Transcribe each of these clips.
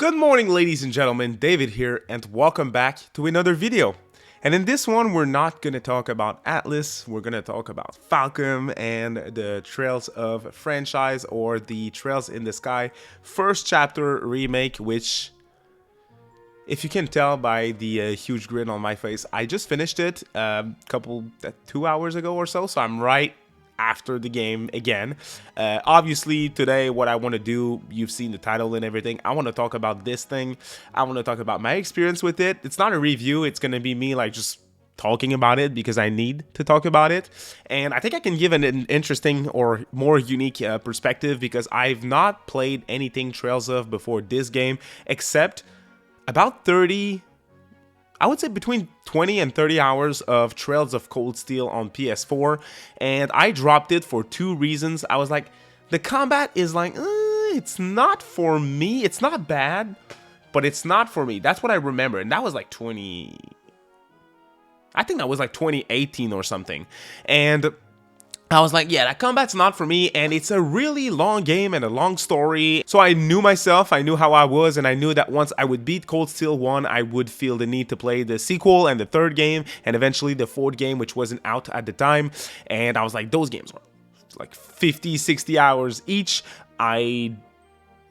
Good morning, ladies and gentlemen, David here, and welcome back to another video. And in this one, we're not going to talk about Atlus, we're going to talk about Falcom and the Trails of franchise, or the Trails in the Sky first chapter remake, which, if you can tell by the huge grin on my face, I just finished it two hours ago or so I'm right after the game again. Obviously today what I want to do, you've seen the title and everything, I want to talk about this thing. I want to talk about my experience with it. It's not a review, it's gonna be me like just talking about it because I need to talk about it, and I think I can give an interesting or more unique perspective, because I've not played anything Trails of before this game except about 30, I would say between 20 and 30 hours of Trails of Cold Steel on PS4, and I dropped it for two reasons. I was like, the combat is like, it's not for me. It's not bad, but it's not for me. That's what I remember, and that was like 2018 or something, and I was like, yeah, that combat's not for me, and it's a really long game and a long story. So I knew myself, I knew how I was, and I knew that once I would beat Cold Steel 1, I would feel the need to play the sequel and the third game, and eventually the fourth game, which wasn't out at the time. And I was like, those games were like 50, 60 hours each. I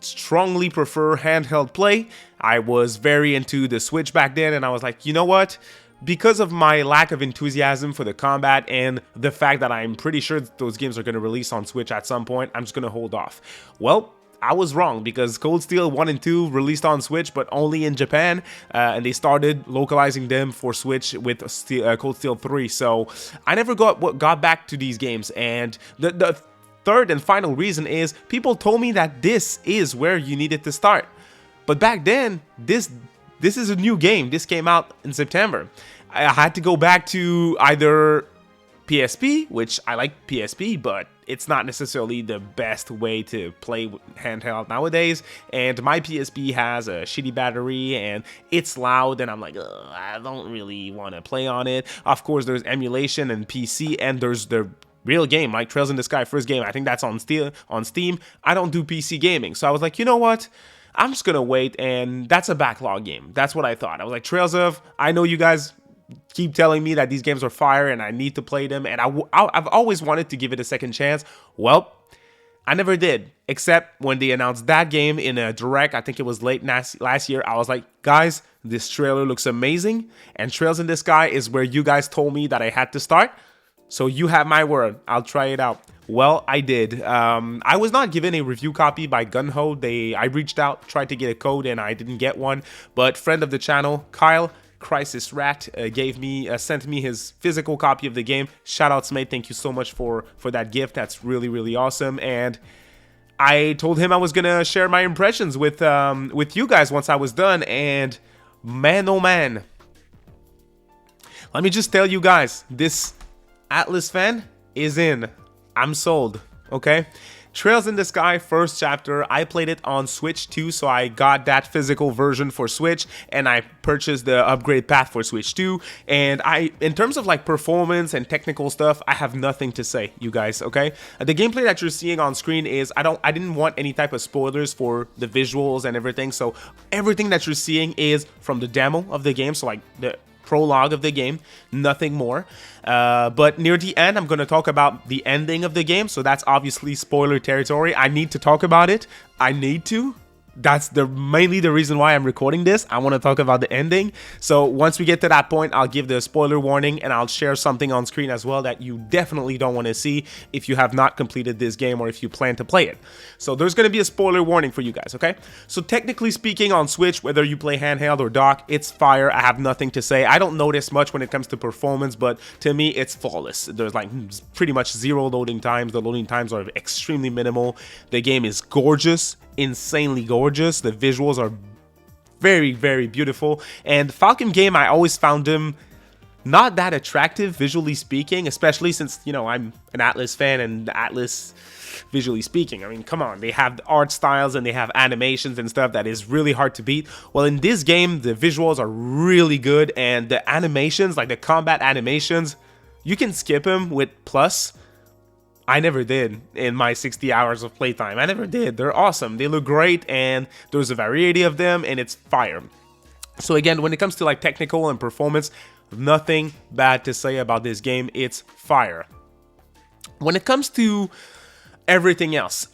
strongly prefer handheld play. I was very into the Switch back then, and I was like, you know what? Because of my lack of enthusiasm for the combat and the fact that I'm pretty sure those games are going to release on Switch at some point, I'm just going to hold off. Well, I was wrong, because Cold Steel 1 and 2 released on Switch, but only in Japan, and they started localizing them for Switch with Cold Steel 3, so I never got back to these games. And the third and final reason is people told me that this is where you needed to start. But back then, this is a new game. This came out in September. I had to go back to either PSP, which I like PSP, but it's not necessarily the best way to play handheld nowadays. And my PSP has a shitty battery and it's loud, and I'm like, I don't really want to play on it. Of course, there's emulation and PC, and there's the real game, like Trails in the Sky first game. I think that's on Steam. I don't do PC gaming, so I was like, you know what? I'm just gonna wait, and that's a backlog game. That's what I thought. I was like, Trails of, I know you guys keep telling me that these games are fire and I need to play them, and I've always wanted to give it a second chance. Well, I never did, except when they announced that game in a direct. I think it was late last year. I was like, guys, this trailer looks amazing, and Trails in the Sky is where you guys told me that I had to start. So you have my word, I'll try it out. Well, I did. I was not given a review copy by Gunho. I reached out, tried to get a code, and I didn't get one. But friend of the channel, Kyle, Crisis Rat, sent me his physical copy of the game. Shoutouts, mate. Thank you so much for that gift. That's really, really awesome. And I told him I was gonna share my impressions with you guys once I was done. And man, oh man, let me just tell you guys, this Atlus fan is in. I'm sold, okay? Trails in the Sky first chapter, I played it on Switch too, so I got that physical version for Switch, and I purchased the upgrade path for Switch too. And in terms of like performance and technical stuff, I have nothing to say, you guys, okay? The gameplay that you're seeing on screen is, I didn't want any type of spoilers for the visuals and everything, so everything that you're seeing is from the demo of the game, so like the prologue of the game, nothing more. But near the end, I'm going to talk about the ending of the game, so that's obviously spoiler territory. I need to talk about it. I need to. That's mainly the reason why I'm recording this. I want to talk about the ending. So once we get to that point, I'll give the spoiler warning, and I'll share something on screen as well that you definitely don't want to see if you have not completed this game or if you plan to play it. So there's going to be a spoiler warning for you guys, okay? So technically speaking, on Switch, whether you play handheld or dock, it's fire. I have nothing to say. I don't notice much when it comes to performance, but to me, it's flawless. There's like pretty much zero loading times. The loading times are extremely minimal. The game is gorgeous. Insanely gorgeous. The visuals are very, very beautiful. And Falcom game, I always found him not that attractive visually speaking, especially since, you know, I'm an Atlus fan, and Atlus, visually speaking, I mean, come on, they have art styles and they have animations and stuff that is really hard to beat. Well, in this game, the visuals are really good, and the animations, like the combat animations, you can skip them with plus. I never did in my 60 hours of playtime. I never did. They're awesome. They look great, and there's a variety of them, and it's fire. So again, when it comes to like technical and performance, nothing bad to say about this game. It's fire. When it comes to everything else,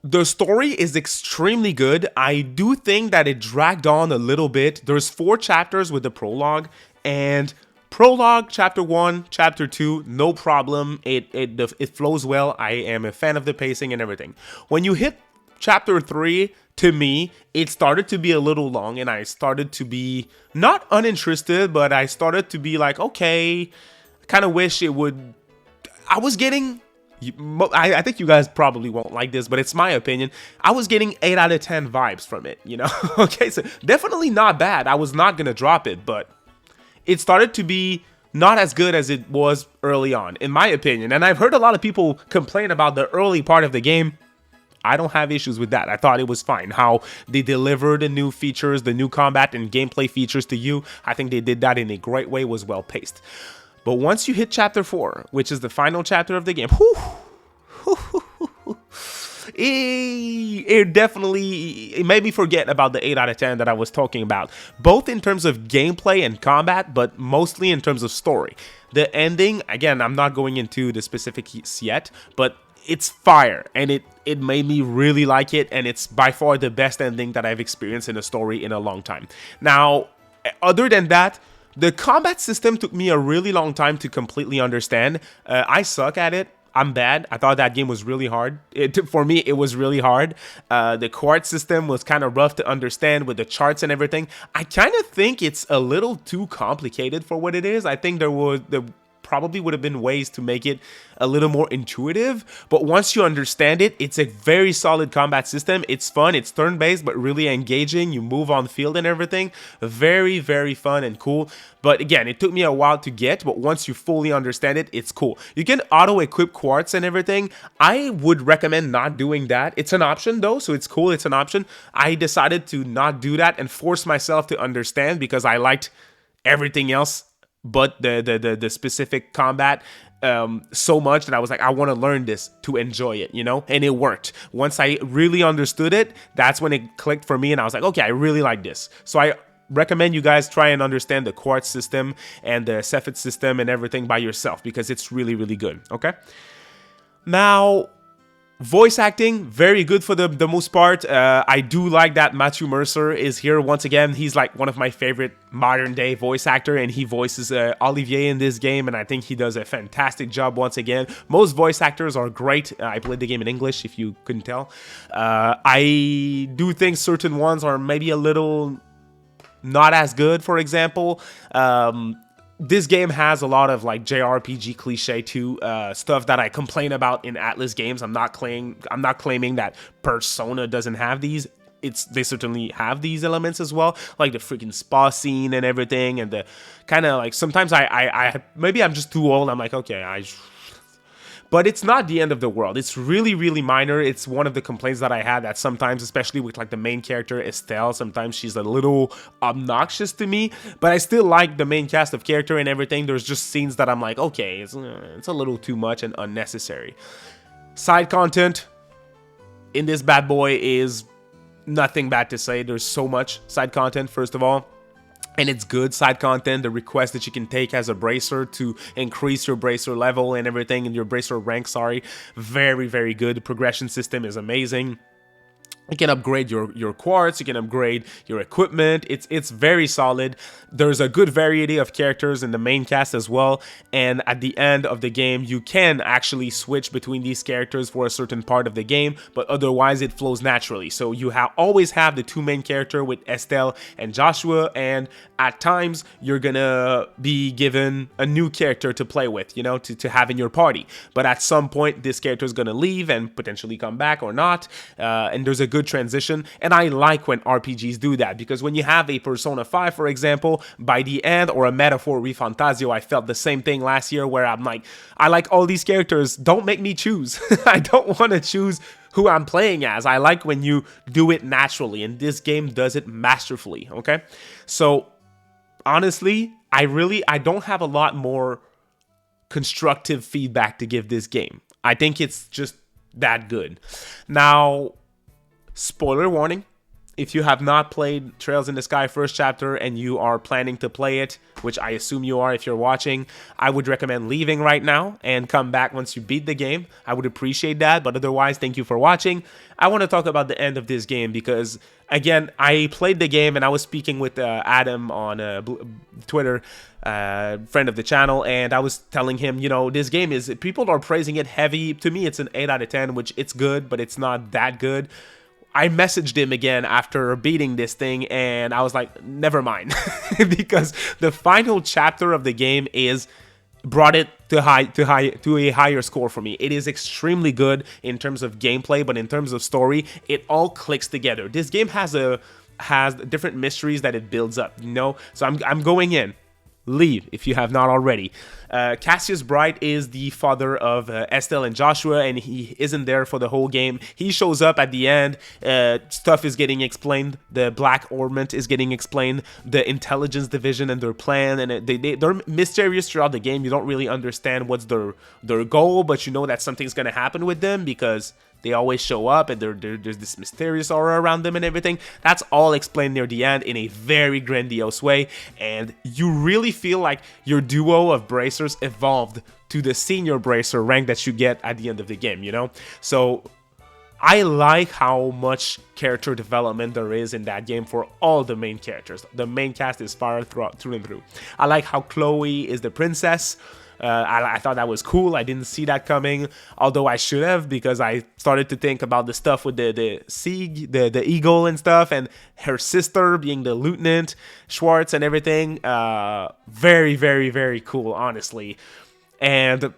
the story is extremely good. I do think that it dragged on a little bit. There's 4 chapters with the prologue, and prologue, chapter 1, chapter 2, no problem. It flows well. I am a fan of the pacing and everything. When you hit chapter 3, to me, it started to be a little long, and I started to be not uninterested, but I started to be like, okay, I kind of wish it would. I was getting. I think you guys probably won't like this, but it's my opinion. I was getting 8 out of 10 vibes from it, you know? Okay, so definitely not bad. I was not going to drop it, but it started to be not as good as it was early on, in my opinion. And I've heard a lot of people complain about the early part of the game. I don't have issues with that. I thought it was fine. How they delivered the new features, the new combat and gameplay features to you. I think they did that in a great way, was well paced. But once you hit chapter 4, which is the final chapter of the game, it made me forget about the 8 out of 10 that I was talking about, both in terms of gameplay and combat, but mostly in terms of story. The ending, again, I'm not going into the specifics yet, but it's fire, and it made me really like it, and it's by far the best ending that I've experienced in a story in a long time. Now, other than that, the combat system took me a really long time to completely understand. I suck at it. I'm bad. I thought that game was really hard. For me, it was really hard. The quartz system was kind of rough to understand with the charts and everything. I kind of think it's a little too complicated for what it is. I think there probably would have been ways to make it a little more intuitive, but once you understand it, it's a very solid combat system. It's fun, it's turn-based, but really engaging. You move on field and everything. Very, very fun and cool. But again, it took me a while to get, but once you fully understand it, it's cool. You can auto-equip quartz and everything. I would recommend not doing that. It's an option though, so it's cool, it's an option. I decided to not do that and force myself to understand because I liked everything else but the specific combat so much that I was like, I want to learn this to enjoy it, you know? And it worked. Once I really understood it, that's when it clicked for me, and I was like, okay, I really like this. So I recommend you guys try and understand the quartz system and the Cepheid system and everything by yourself, because it's really, really good, okay? Now, voice acting, very good for the most part. I do like that Matthew Mercer is here once again. He's like one of my favorite modern day voice actor, and he voices Olivier in this game, and I think he does a fantastic job once again. Most voice actors are great. I played the game in English, if you couldn't tell. I do think certain ones are maybe a little not as good. For example, this game has a lot of like JRPG cliche too, stuff that I complain about in Atlus games. I'm not claiming that Persona doesn't have these. They certainly have these elements as well, like the freaking spa scene and everything, and the kind of like sometimes I maybe I'm just too old. I'm like, okay, but it's not the end of the world. It's really, really minor. It's one of the complaints that I had, that sometimes, especially with like the main character, Estelle, sometimes she's a little obnoxious to me, but I still like the main cast of character and everything. There's just scenes that I'm like, okay, it's a little too much and unnecessary. Side content in this bad boy is nothing bad to say. There's so much side content, first of all. And it's good side content. The request that you can take as a bracer to increase your bracer level and everything, and your bracer rank, sorry. Very, very good. The progression system is amazing. You can upgrade your quartz, you can upgrade your equipment. It's very solid. There's a good variety of characters in the main cast as well, and at the end of the game you can actually switch between these characters for a certain part of the game, but otherwise it flows naturally. So you always have the two main characters with Estelle and Joshua, and at times you're gonna be given a new character to play with, you know, to have in your party. But at some point this character is gonna leave and potentially come back or not, and there's a good transition. And I like when RPGs do that, because when you have a Persona 5, for example, by the end, or a Metaphor Refantasio, I felt the same thing last year, where I'm like, I like all these characters, don't make me choose. I don't want to choose who I'm playing as. I like when you do it naturally, and this game does it masterfully, okay? So honestly, I don't have a lot more constructive feedback to give this game. I think it's just that good. Now, spoiler warning. If you have not played Trails in the Sky first chapter and you are planning to play it, which I assume you are if you're watching, I would recommend leaving right now and come back once you beat the game. I would appreciate that, but otherwise, thank you for watching. I want to talk about the end of this game because, again, I played the game and I was speaking with Adam on Twitter, friend of the channel, and I was telling him, you know, this game is, people are praising it heavy. To me, it's an 8 out of 10, which it's good, but it's not that good. I messaged him again after beating this thing, and I was like, never mind, because the final chapter of the game brought it to a higher score for me. It is extremely good in terms of gameplay, but in terms of story, it all clicks together. This game has different mysteries that it builds up, you know. So I'm going in. Leave if you have not already. Cassius Bright is the father of Estelle and Joshua, and he isn't there for the whole game. He shows up at the end. Stuff is getting explained. The Black Ornament is getting explained. The Intelligence Division and their plan, and they're mysterious throughout the game. You don't really understand what's their goal, but you know that something's gonna happen with them because they always show up, and there's this mysterious aura around them and everything. That's all explained near the end in a very grandiose way, and you really feel like your duo of bracers evolved to the senior bracer rank that you get at the end of the game, you know? So I like how much character development there is in that game for all the main characters. The main cast is fire through and through. I like how Chloe is the princess. I thought that was cool. I didn't see that coming, although I should have, because I started to think about the stuff with the Sieg, the eagle and stuff, and her sister being the lieutenant, Schwartz and everything. Very, very, very cool, honestly. And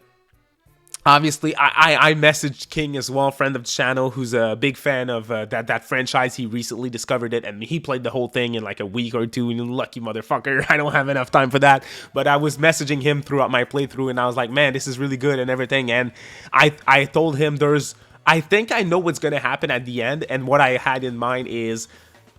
obviously, I messaged King as well, friend of the channel, who's a big fan of that franchise. He recently discovered it, and he played the whole thing in like a week or two. And lucky motherfucker, I don't have enough time for that. But I was messaging him throughout my playthrough, and I was like, man, this is really good and everything. And I told him I think I know what's gonna happen at the end, and what I had in mind is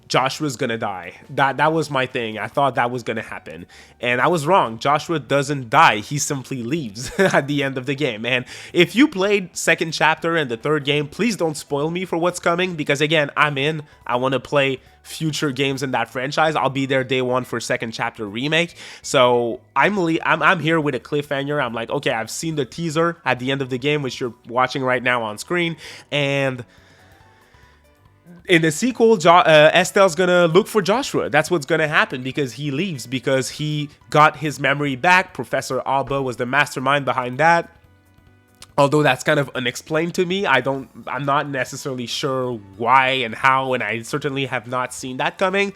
Joshua's gonna die. That was my thing. I thought that was gonna happen, and I was wrong. Joshua doesn't die. He simply leaves at the end of the game. And if you played second chapter and the third game, please don't spoil me for what's coming, because again, I'm in. I want to play future games in that franchise. I'll be there day one for second chapter remake. So I'm here with a cliffhanger. I'm like, okay, I've seen the teaser at the end of the game, which you're watching right now on screen, and in the sequel, Estelle's gonna look for Joshua. That's what's gonna happen, because he leaves, because he got his memory back. Professor Alba was the mastermind behind that. Although that's kind of unexplained to me. I'm not necessarily sure why and how, and I certainly have not seen that coming.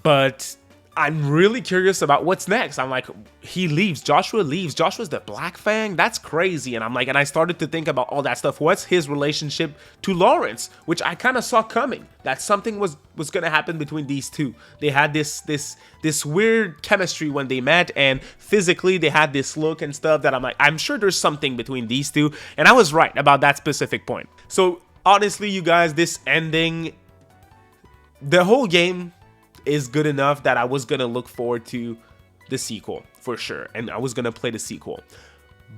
But I'm really curious about what's next. I'm like, he leaves, Joshua leaves, Joshua's the Black Fang? That's crazy. And I'm like, and I started to think about all that stuff. What's his relationship to Lawrence? Which I kind of saw coming, that something was gonna happen between these two. They had this weird chemistry when they met, and physically they had this look and stuff that I'm like, I'm sure there's something between these two. And I was right about that specific point. So honestly, you guys, this ending, the whole game is good enough that I was gonna look forward to the sequel for sure, and I was gonna play the sequel.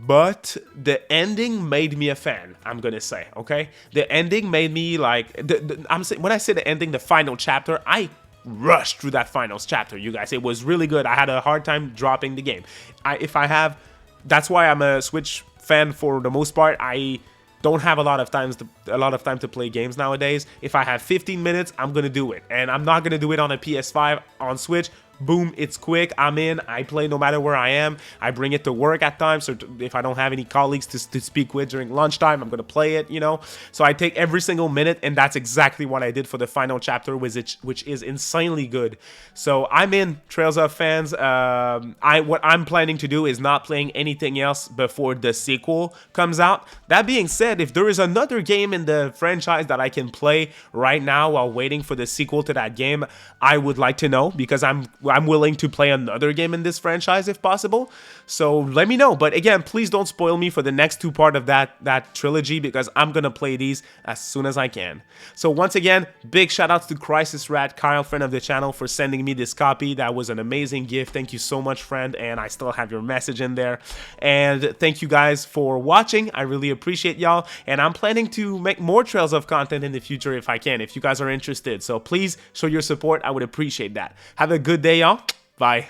But the ending made me a fan, I'm gonna say, okay? The ending made me like, when I say the ending, the final chapter, I rushed through that final chapter, you guys. It was really good. I had a hard time dropping the game. That's why I'm a Switch fan for the most part. I don't have a lot of time to play games nowadays. If I have 15 minutes, I'm gonna do it, and I'm not gonna do it on a PS5. On Switch, boom, it's quick. I'm in. I play no matter where I am. I bring it to work at times, so if I don't have any colleagues to speak with during lunchtime, I'm gonna play it, you know. So I take every single minute, and that's exactly what I did for the final chapter, which is insanely good. So I'm in, Trails of fans. What I'm planning to do is not playing anything else before the sequel comes out. That being said, if there is another game in the franchise that I can play right now while waiting for the sequel to that game, I would like to know, because I'm I'm willing to play another game in this franchise if possible. So let me know. But again, please don't spoil me for the next two part of that trilogy, because I'm gonna play these as soon as I can. So once again, big shout outs to Crisis Rat Kyle, friend of the channel, for sending me this copy. That was an amazing gift. Thank you so much, friend, and I still have your message in there. And thank you guys for watching. I really appreciate y'all, and I'm planning to make more Trails of content in the future if I can, if you guys are interested. So please show your support. I would appreciate that. Have a good day, y'all. Bye.